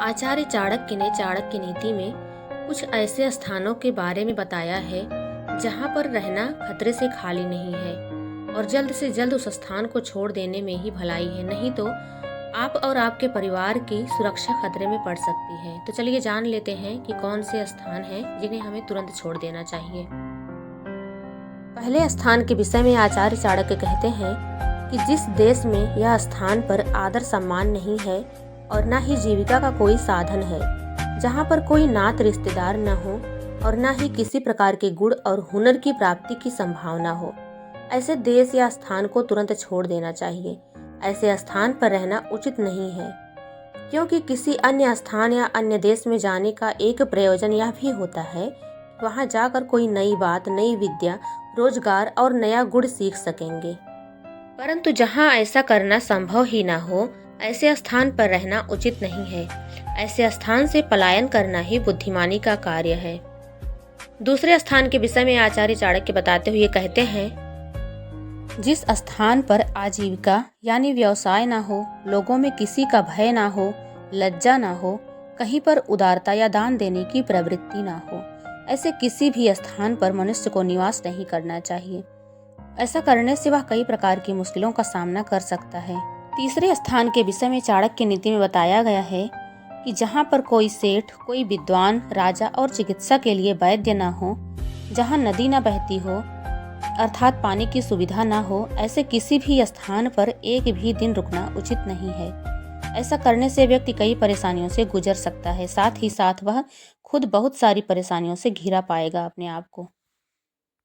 आचार्य चाणक्य ने चाणक्य नीति में कुछ ऐसे स्थानों के बारे में बताया है जहां पर रहना खतरे से खाली नहीं है और जल्द से जल्द उस स्थान को छोड़ देने में ही भलाई है, नहीं तो आप और आपके परिवार की सुरक्षा खतरे में पड़ सकती है। तो चलिए जान लेते हैं कि कौन से स्थान हैं जिन्हें हमें तुरंत छोड़ देना चाहिए। पहले स्थान के विषय में आचार्य चाणक्य कहते हैं कि जिस देश में यह स्थान पर आदर सम्मान नहीं है और न ही जीविका का कोई साधन है, जहाँ पर कोई नात रिश्तेदार न हो और न ही किसी प्रकार के गुण और हुनर की प्राप्ति की संभावना हो, ऐसे देश या स्थान को तुरंत छोड़ देना चाहिए। ऐसे स्थान पर रहना उचित नहीं है, क्योंकि किसी अन्य स्थान या अन्य देश में जाने का एक प्रयोजन यह भी होता है कि वहाँ जाकर कोई नई बात, नई विद्या, रोजगार और नया गुण सीख सकेंगे। परंतु जहाँ ऐसा करना संभव ही ना हो, ऐसे स्थान पर रहना उचित नहीं है। ऐसे स्थान से पलायन करना ही बुद्धिमानी का कार्य है। दूसरे स्थान के विषय में आचार्य चाणक्य बताते हुए कहते हैं, जिस स्थान पर आजीविका यानी व्यवसाय ना हो, लोगों में किसी का भय ना हो, लज्जा ना हो, कहीं पर उदारता या दान देने की प्रवृत्ति ना हो, ऐसे किसी भी स्थान पर मनुष्य को निवास नहीं करना चाहिए। ऐसा करने से वह कई प्रकार की मुश्किलों का सामना कर सकता है। तीसरे स्थान के विषय में चाणक्य नीति में बताया गया है कि जहाँ पर कोई सेठ, कोई विद्वान, राजा और चिकित्सा के लिए वैद्य न हो, जहाँ नदी न बहती हो अर्थात पानी की सुविधा न हो, ऐसे किसी भी स्थान पर एक भी दिन रुकना उचित नहीं है। ऐसा करने से व्यक्ति कई परेशानियों से गुजर सकता है, साथ ही साथ वह खुद बहुत सारी परेशानियों से घिरा पाएगा अपने आप को।